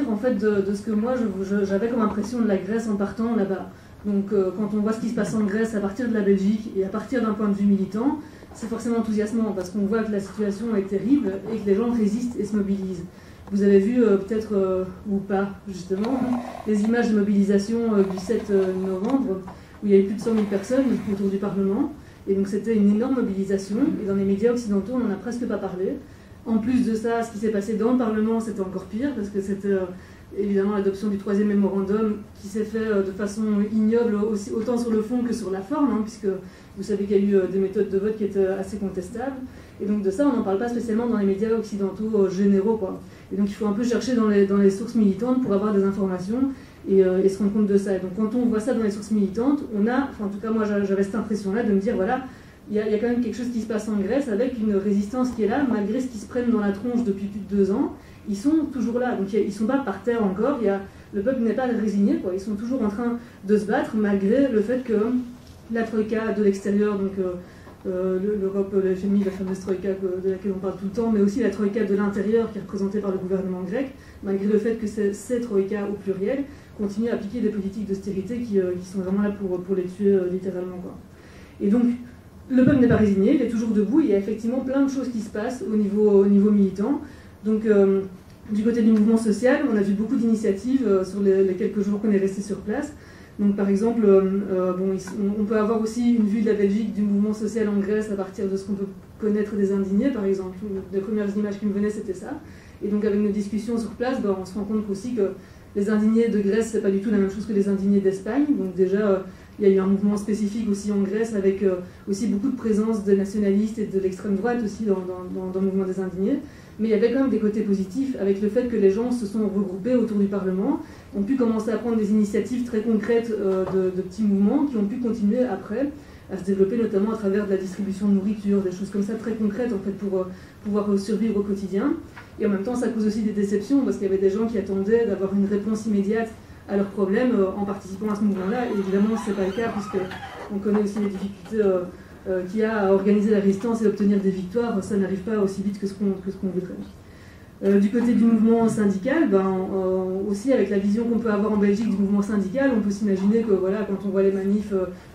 pire en fait de ce que moi j'avais comme impression de la Grèce en partant là-bas. Donc quand on voit ce qui se passe en Grèce à partir de la Belgique et à partir d'un point de vue militant, c'est forcément enthousiasmant parce qu'on voit que la situation est terrible et que les gens résistent et se mobilisent. Vous avez vu peut-être, ou pas justement, les images de mobilisation du 7 novembre où il y avait plus de 100 000 personnes autour du Parlement. Et donc c'était une énorme mobilisation et dans les médias occidentaux on n'en a presque pas parlé. En plus de ça, ce qui s'est passé dans le Parlement c'était encore pire parce que c'était évidemment l'adoption du 3e mémorandum qui s'est fait de façon ignoble aussi, autant sur le fond que sur la forme, hein, puisque vous savez qu'il y a eu des méthodes de vote qui étaient assez contestables. Et donc de ça on n'en parle pas spécialement dans les médias occidentaux généraux, quoi. Et donc il faut un peu chercher dans les sources militantes pour avoir des informations et se rendre compte de ça. Et donc quand on voit ça dans les sources militantes, on a, enfin en tout cas moi j'avais cette impression-là de me dire voilà, il y a quand même quelque chose qui se passe en Grèce avec une résistance qui est là, malgré ce qu'ils se prennent dans la tronche depuis plus de 2 ans, ils sont toujours là. Donc ils ne sont pas par terre encore, le peuple n'est pas résigné, quoi. Ils sont toujours en train de se battre malgré le fait que la troïka de l'extérieur, donc l'Europe, la FMI, la fameuse troïka de laquelle on parle tout le temps, mais aussi la troïka de l'intérieur qui est représentée par le gouvernement grec, malgré le fait que ces troïkas au pluriel continuent à appliquer des politiques d'austérité qui sont vraiment là pour les tuer littéralement, quoi. Et donc le peuple n'est pas résigné, il est toujours debout, il y a effectivement plein de choses qui se passent au niveau militant. Donc du côté du mouvement social, on a vu beaucoup d'initiatives sur les quelques jours qu'on est resté sur place. Donc par exemple, on peut avoir aussi une vue de la Belgique du mouvement social en Grèce à partir de ce qu'on peut connaître des indignés, par exemple. Les premières images qui me venaient, c'était ça. Et donc avec nos discussions sur place, on se rend compte aussi que les indignés de Grèce, c'est pas du tout la même chose que les indignés d'Espagne. Donc déjà, il y a eu un mouvement spécifique aussi en Grèce avec aussi beaucoup de présence des nationalistes et de l'extrême droite aussi dans le mouvement des indignés. Mais il y avait quand même des côtés positifs avec le fait que les gens se sont regroupés autour du Parlement, ont pu commencer à prendre des initiatives très concrètes de petits mouvements qui ont pu continuer après à se développer, notamment à travers de la distribution de nourriture, des choses comme ça très concrètes en fait pour pouvoir survivre au quotidien. Et en même temps, ça cause aussi des déceptions parce qu'il y avait des gens qui attendaient d'avoir une réponse immédiate à leurs problèmes en participant à ce mouvement-là. Et évidemment, ce n'est pas le cas puisqu'on connaît aussi les difficultés qu'il y a à organiser la résistance et obtenir des victoires. Ça n'arrive pas aussi vite que ce qu'on voudrait. Du côté du mouvement syndical, aussi avec la vision qu'on peut avoir en Belgique du mouvement syndical, on peut s'imaginer que voilà, quand on voit les manifs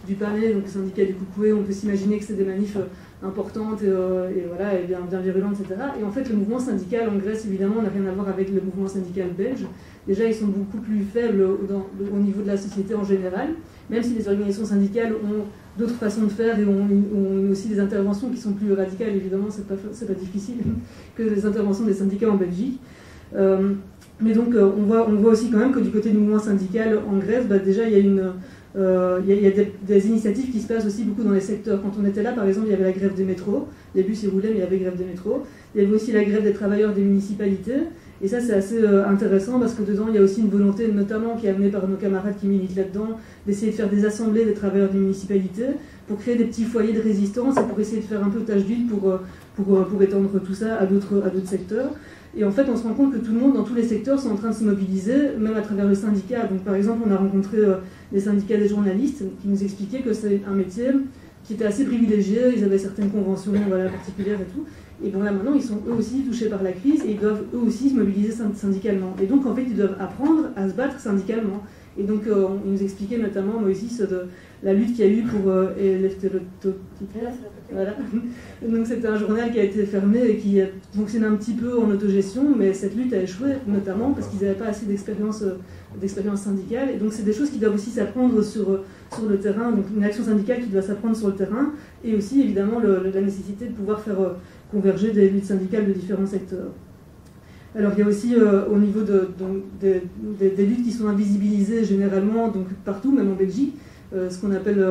du Palais, donc le syndicat du Coucoué, on peut s'imaginer que c'est des manifs importantes et bien virulentes, etc. Et en fait, le mouvement syndical en Grèce, évidemment, n'a rien à voir avec le mouvement syndical belge. Déjà, ils sont beaucoup plus faibles au niveau de la société en général, même si les organisations syndicales ont d'autres façons de faire et ont aussi des interventions qui sont plus radicales, évidemment, c'est pas difficile que les interventions des syndicats en Belgique. Mais donc, on voit aussi quand même que du côté du mouvement syndical en Grèce, déjà, il y a des initiatives qui se passent aussi beaucoup dans les secteurs. Quand on était là, par exemple, il y avait la grève des métros. Les bus, ils roulaient, mais il y avait grève des métros. Il y avait aussi la grève des travailleurs des municipalités. Et ça, c'est assez intéressant parce que dedans, il y a aussi une volonté, notamment qui est amenée par nos camarades qui militent là-dedans, d'essayer de faire des assemblées des travailleurs des municipalités pour créer des petits foyers de résistance et pour essayer de faire un peu tâche d'huile pour étendre tout ça à d'autres secteurs. Et en fait, on se rend compte que tout le monde, dans tous les secteurs, sont en train de se mobiliser, même à travers le syndicat. Donc, par exemple, on a rencontré les syndicats des journalistes qui nous expliquaient que c'est un métier qui était assez privilégié, ils avaient certaines conventions particulières et tout. Et bon, là, maintenant, ils sont eux aussi touchés par la crise et ils doivent eux aussi se mobiliser syndicalement. Et donc, en fait, ils doivent apprendre à se battre syndicalement. Et donc, ils nous expliquaient notamment, Moïse, de la lutte qu'il y a eu pour voilà. Donc, c'était un journal qui a été fermé et qui fonctionnait un petit peu en autogestion, mais cette lutte a échoué, notamment parce qu'ils n'avaient pas assez d'expérience syndicale. Et donc, c'est des choses qui doivent aussi s'apprendre sur le terrain. Donc, une action syndicale qui doit s'apprendre sur le terrain et aussi, évidemment, la nécessité de pouvoir faire converger des luttes syndicales de différents secteurs. Alors il y a aussi au niveau des luttes qui sont invisibilisées généralement, donc partout, même en Belgique, ce qu'on appelle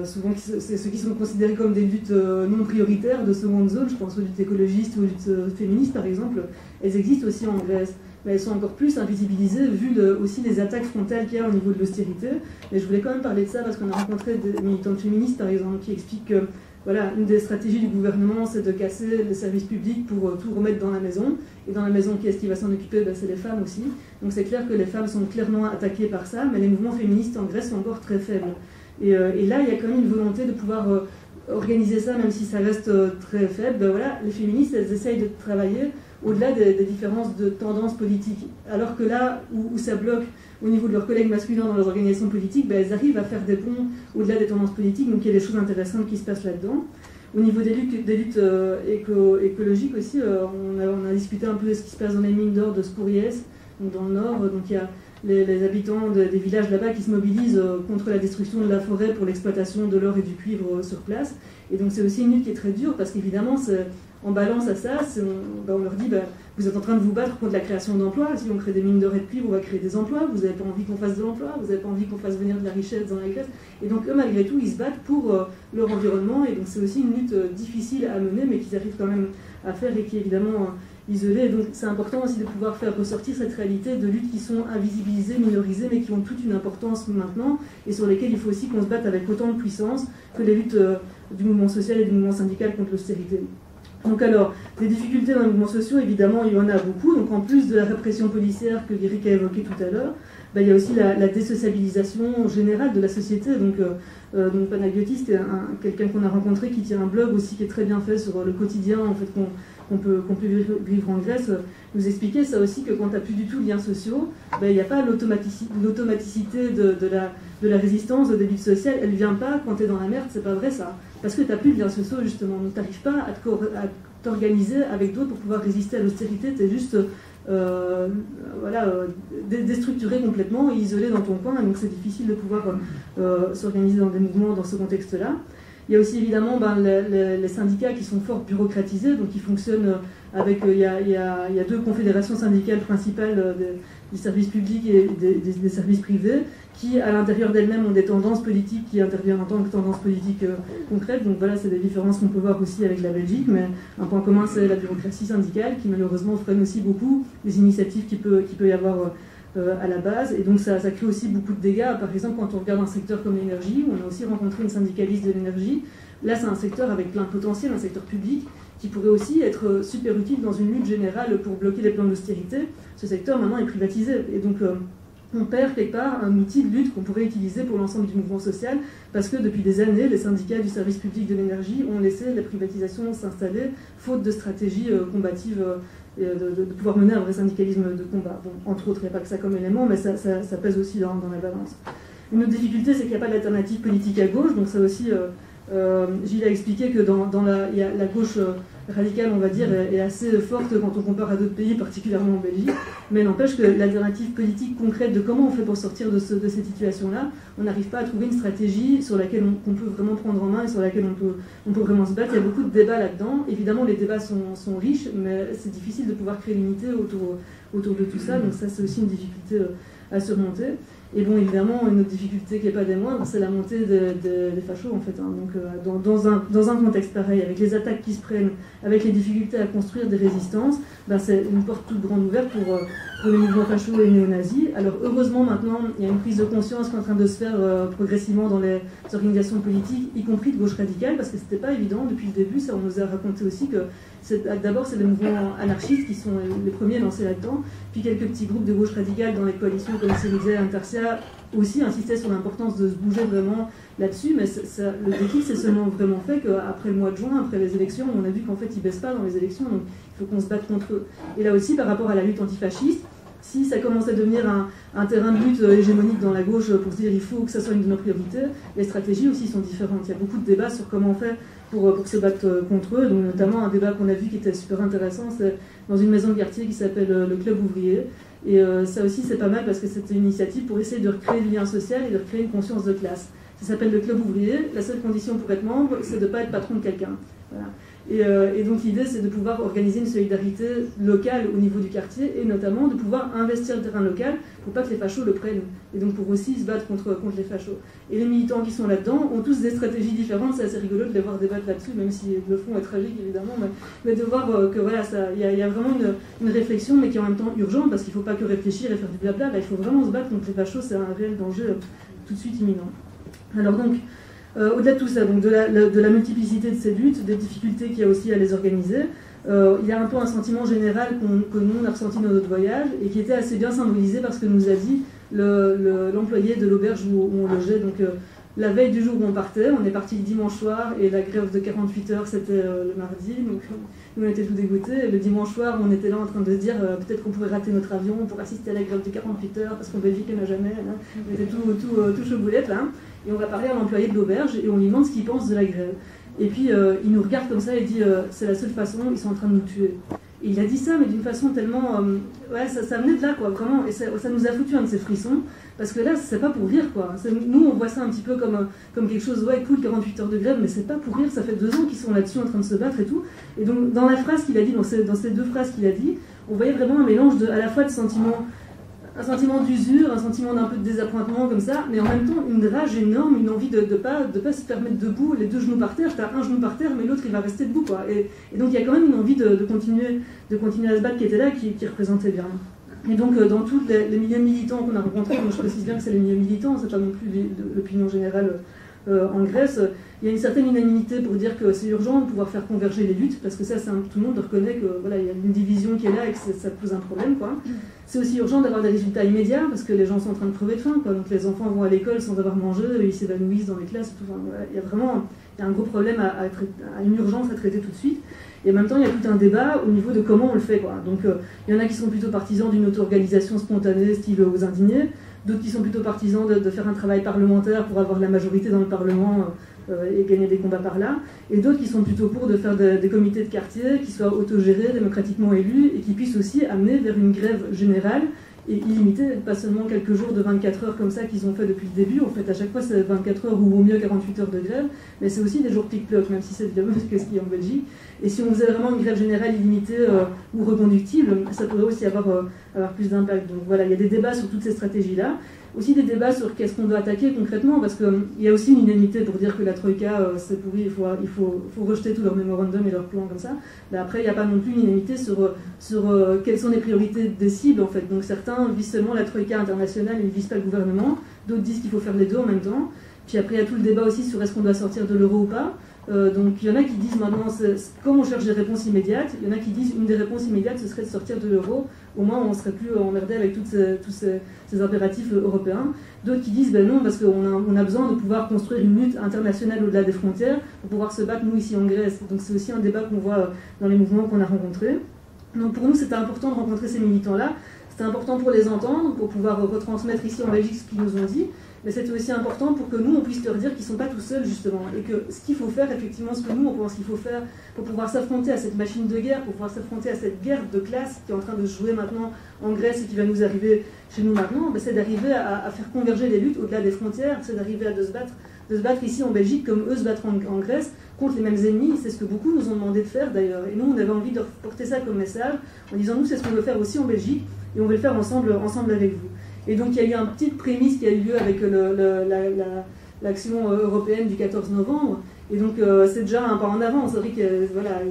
souvent c'est ceux qui sont considérés comme des luttes non prioritaires de seconde zone, je pense aux luttes écologistes ou aux luttes féministes par exemple, elles existent aussi en Grèce. Mais elles sont encore plus invisibilisées vu aussi les attaques frontales qu'il y a au niveau de l'austérité. Et je voulais quand même parler de ça parce qu'on a rencontré des militantes féministes par exemple qui expliquent que voilà, une des stratégies du gouvernement, c'est de casser les services publics pour tout remettre dans la maison. Et dans la maison, qui est-ce qui va s'en occuper? C'est les femmes aussi. Donc c'est clair que les femmes sont clairement attaquées par ça, mais les mouvements féministes en Grèce sont encore très faibles. Et là, il y a quand même une volonté de pouvoir organiser ça, même si ça reste très faible. Voilà, les féministes, elles essayent de travailler au-delà des différences de tendances politiques. Alors que là où ça bloque au niveau de leurs collègues masculins dans leurs organisations politiques, elles arrivent à faire des ponts au-delà des tendances politiques, donc il y a des choses intéressantes qui se passent là-dedans. Au niveau des luttes écologiques aussi, on a discuté un peu de ce qui se passe dans les mines d'or de Spouriès, donc dans le nord. Donc il y a les habitants des villages là-bas qui se mobilisent contre la destruction de la forêt pour l'exploitation de l'or et du cuivre sur place. Et donc c'est aussi une lutte qui est très dure parce qu'évidemment, en balance à ça, on leur dit vous êtes en train de vous battre contre la création d'emplois. Si on crée des mines d'or et de cuivre, on va créer des emplois. Vous n'avez pas envie qu'on fasse de l'emploi, vous n'avez pas envie qu'on fasse venir de la richesse dans la Grèce. Et donc eux, malgré tout, ils se battent pour leur environnement. Et donc c'est aussi une lutte difficile à mener, mais qu'ils arrivent quand même à faire et qui est évidemment isolée. Et donc c'est important aussi de pouvoir faire ressortir cette réalité de luttes qui sont invisibilisées, minorisées, mais qui ont toute une importance maintenant et sur lesquelles il faut aussi qu'on se batte avec autant de puissance que les luttes du mouvement social et du mouvement syndical contre l'austérité. Donc alors, des difficultés dans les mouvements sociaux, évidemment, il y en a beaucoup. Donc en plus de la répression policière que Virik a évoquée tout à l'heure, il y a aussi la désociabilisation générale de la société. Donc Panagiotis, c'est quelqu'un qu'on a rencontré qui tient un blog aussi qui est très bien fait sur le quotidien en fait, qu'on peut vivre en Grèce, nous expliquait ça aussi que quand tu n'as plus du tout de liens sociaux, il n'y a pas l'automaticité de la résistance, des luttes sociales, elle ne vient pas quand tu es dans la merde, c'est pas vrai ça. Parce que tu n'as plus de liens sociaux justement, donc tu n'arrives pas à t'organiser avec d'autres pour pouvoir résister à l'austérité, tu es juste déstructuré complètement et isolé dans ton coin, et donc c'est difficile de pouvoir s'organiser dans des mouvements dans ce contexte-là. Il y a aussi évidemment les syndicats qui sont fort bureaucratisés, donc qui fonctionnent avec... Il y a deux confédérations syndicales principales du service public et des services privés qui, à l'intérieur d'elles-mêmes, ont des tendances politiques qui interviennent en tant que tendances politiques concrètes. Donc voilà, c'est des différences qu'on peut voir aussi avec la Belgique, mais un point commun, c'est la bureaucratie syndicale qui malheureusement freine aussi beaucoup les initiatives qu'il peut y avoir à la base, et donc ça crée aussi beaucoup de dégâts. Par exemple, quand on regarde un secteur comme l'énergie, on a aussi rencontré une syndicaliste de l'énergie. Là, c'est un secteur avec plein de potentiel, un secteur public, qui pourrait aussi être super utile dans une lutte générale pour bloquer les plans d'austérité. Ce secteur, maintenant, est privatisé, et donc on perd quelque part un outil de lutte qu'on pourrait utiliser pour l'ensemble du mouvement social, parce que depuis des années, les syndicats du service public de l'énergie ont laissé la privatisation s'installer, faute de stratégie combative de pouvoir mener un vrai syndicalisme de combat. Bon, entre autres, il n'y a pas que ça comme élément, mais ça pèse aussi dans la balance. Une autre difficulté, c'est qu'il n'y a pas d'alternative politique à gauche, donc ça aussi, Gilles a expliqué que la gauche radicale, on va dire, est assez forte quand on compare à d'autres pays, particulièrement en Belgique, mais n'empêche que l'alternative politique concrète de comment on fait pour sortir de cette situation-là, on n'arrive pas à trouver une stratégie sur laquelle on peut vraiment prendre en main et sur laquelle on peut vraiment se battre. Il y a beaucoup de débats là-dedans. Évidemment, les débats sont riches, mais c'est difficile de pouvoir créer l'unité autour de tout ça, donc ça, c'est aussi une difficulté à surmonter. Et bon, évidemment, une autre difficulté qui n'est pas des moindres, c'est la montée des fachos, en fait. Hein. Donc, dans un contexte pareil, avec les attaques qui se prennent, avec les difficultés à construire des résistances, c'est une porte toute grande ouverte pour les mouvements fachos et néo-nazis. Alors, heureusement, maintenant, il y a une prise de conscience qui est en train de se faire progressivement dans les organisations politiques, y compris de gauche radicale, parce que c'était pas évident depuis le début. Ça, on nous a raconté aussi que d'abord, c'est les mouvements anarchistes qui sont les premiers lancés là-dedans, puis quelques petits groupes de gauche radicale dans les coalitions comme Syriza et Intercia aussi insistaient sur l'importance de se bouger vraiment là-dessus, mais le déclic s'est seulement vraiment fait qu'après le mois de juin, après les élections, on a vu qu'en fait ils ne baissent pas dans les élections, donc il faut qu'on se batte contre eux. Et là aussi, par rapport à la lutte antifasciste, si ça commence à devenir un terrain de lutte hégémonique dans la gauche pour se dire il faut que ça soit une de nos priorités, les stratégies aussi sont différentes. Il y a beaucoup de débats sur comment on fait pour se battre contre eux, donc notamment un débat qu'on a vu qui était super intéressant, c'est dans une maison de quartier qui s'appelle le Club Ouvrier. Et ça aussi c'est pas mal parce que c'était une initiative pour essayer de recréer le lien social et de recréer une conscience de classe. Ça s'appelle le Club Ouvrier, la seule condition pour être membre, c'est de ne pas être patron de quelqu'un. Voilà. Et donc l'idée c'est de pouvoir organiser une solidarité locale au niveau du quartier et notamment de pouvoir investir le terrain local pour pas que les fachos le prennent et donc pour aussi se battre contre les fachos. Et les militants qui sont là-dedans ont tous des stratégies différentes, c'est assez rigolo de les voir débattre là-dessus, même si le fond est tragique évidemment, mais de voir que voilà, il y a vraiment une réflexion mais qui est en même temps urgente parce qu'il ne faut pas que réfléchir et faire du blabla, là il faut vraiment se battre contre les fachos, c'est un réel danger tout de suite imminent. Alors donc, au-delà de tout ça, donc de la multiplicité de ces luttes, des difficultés qu'il y a aussi à les organiser, il y a un peu un sentiment général que nous on a ressenti dans notre voyage et qui était assez bien symbolisé par ce que nous a dit l'employé de l'auberge où on logeait, donc la veille du jour où on partait, on est parti le dimanche soir et la grève de 48 heures c'était le mardi, donc nous on était tout dégoûtés. Et le dimanche soir on était là en train de se dire peut-être qu'on pourrait rater notre avion pour assister à la grève de 48 heures parce qu'en Belgique il n'y en a jamais, là. On était tout chaud boulette là, et on va parler à l'employé de l'auberge et on lui demande ce qu'il pense de la grève. Et puis il nous regarde comme ça et dit c'est la seule façon, ils sont en train de nous tuer. Et il a dit ça, mais d'une façon tellement... ouais, ça venait de là, quoi, vraiment. Et ça nous a foutu un de ces frissons. Parce que là, c'est pas pour rire, quoi. Nous, on voit ça un petit peu comme quelque chose, ouais, cool, 48 heures de grève, mais c'est pas pour rire. Ça fait 2 ans qu'ils sont là-dessus en train de se battre et tout. Et donc, dans la phrase qu'il a dit, dans ces 2 phrases qu'il a dit, on voyait vraiment un mélange à la fois de sentiments... Un sentiment d'usure, un sentiment d'un peu de désappointement comme ça, mais en même temps une rage énorme, une envie de pas se faire mettre debout, les 2 genoux par terre, t'as un genou par terre, mais l'autre il va rester debout, quoi. Et donc il y a quand même une envie de continuer à se battre qui était là, qui représentait bien. Et donc dans tous les milieux militants qu'on a rencontrés, donc je précise bien que c'est les milieux militants, c'est pas non plus l'opinion générale en Grèce, il y a une certaine unanimité pour dire que c'est urgent de pouvoir faire converger les luttes, parce que ça, tout le monde reconnaît que voilà, il y a une division qui est là et que ça pose un problème, quoi. C'est aussi urgent d'avoir des résultats immédiats, parce que les gens sont en train de crever de faim, quoi. Donc les enfants vont à l'école sans avoir mangé, ils s'évanouissent dans les classes, et tout. Enfin, voilà, il y a vraiment un gros problème à une urgence à traiter tout de suite. Et en même temps, il y a tout un débat au niveau de comment on le fait, quoi. Donc il y en a qui sont plutôt partisans d'une auto-organisation spontanée, style aux indignés, d'autres qui sont plutôt partisans de faire un travail parlementaire pour avoir la majorité dans le Parlement et gagner des combats par là, et d'autres qui sont plutôt pour de faire des comités de quartier qui soient autogérés, démocratiquement élus, et qui puissent aussi amener vers une grève générale et illimitée, pas seulement quelques jours de 24 heures comme ça qu'ils ont fait depuis le début. En fait, à chaque fois c'est 24 heures ou au mieux 48 heures de grève, mais c'est aussi des jours plic-ploc, même si c'est bien mieux que ce qu'il y a en Belgique. Et si on faisait vraiment une grève générale illimitée ou reconductible, ça pourrait aussi avoir plus d'impact. Donc voilà, il y a des débats sur toutes ces stratégies-là. Aussi des débats sur qu'est-ce qu'on doit attaquer concrètement, parce qu'il y a aussi une unanimité pour dire que la Troïka, c'est pourri, il faut rejeter tous leurs mémorandums et leurs plans comme ça. Mais après, il n'y a pas non plus une unanimité sur quelles sont les priorités des cibles, en fait. Donc certains visent seulement la Troïka internationale et ne visent pas le gouvernement, d'autres disent qu'il faut faire les 2 en même temps. Puis après, il y a tout le débat aussi sur est-ce qu'on doit sortir de l'euro ou pas. Donc il y en a qui disent maintenant, comme on cherche des réponses immédiates, il y en a qui disent une des réponses immédiates ce serait de sortir de l'euro, au moins on ne serait plus emmerdé avec tous ces impératifs européens. D'autres qui disent ben non, parce qu'on a besoin de pouvoir construire une lutte internationale au-delà des frontières pour pouvoir se battre nous ici en Grèce. Donc c'est aussi un débat qu'on voit dans les mouvements qu'on a rencontrés. Donc pour nous c'était important de rencontrer ces militants-là, c'était important pour les entendre, pour pouvoir retransmettre ici en Belgique ce qu'ils nous ont dit. Mais c'était aussi important pour que nous, on puisse leur dire qu'ils ne sont pas tout seuls, justement. Et que ce qu'il faut faire, effectivement, ce que nous, on pense qu'il faut faire pour pouvoir s'affronter à cette machine de guerre, pour pouvoir s'affronter à cette guerre de classe qui est en train de se jouer maintenant en Grèce et qui va nous arriver chez nous maintenant, ben c'est d'arriver à faire converger les luttes au-delà des frontières, c'est d'arriver à se battre ici en Belgique comme eux se battent en Grèce contre les mêmes ennemis. C'est ce que beaucoup nous ont demandé de faire, d'ailleurs. Et nous, on avait envie de porter ça comme message en disant, nous, c'est ce qu'on veut faire aussi en Belgique et on veut le faire ensemble avec vous. Et donc il y a eu une petite prémisse qui a eu lieu avec l'action européenne du 14 novembre. Et donc c'est déjà un pas en avant. C'est vrai que voilà,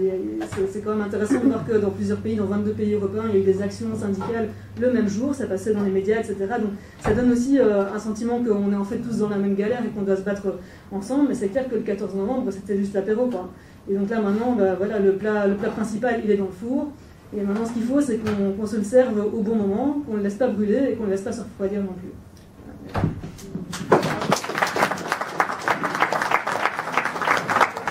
c'est quand même intéressant de voir que dans plusieurs pays, dans 22 pays européens, il y a eu des actions syndicales le même jour, ça passait dans les médias, etc. Donc ça donne aussi un sentiment qu'on est en fait tous dans la même galère et qu'on doit se battre ensemble. Mais c'est clair que le 14 novembre, c'était juste l'apéro, quoi. Et donc là maintenant, bah, voilà, le plat principal, il est dans le four. Et maintenant, ce qu'il faut, c'est qu'on se le serve au bon moment, qu'on ne le laisse pas brûler et qu'on ne le laisse pas se refroidir non plus.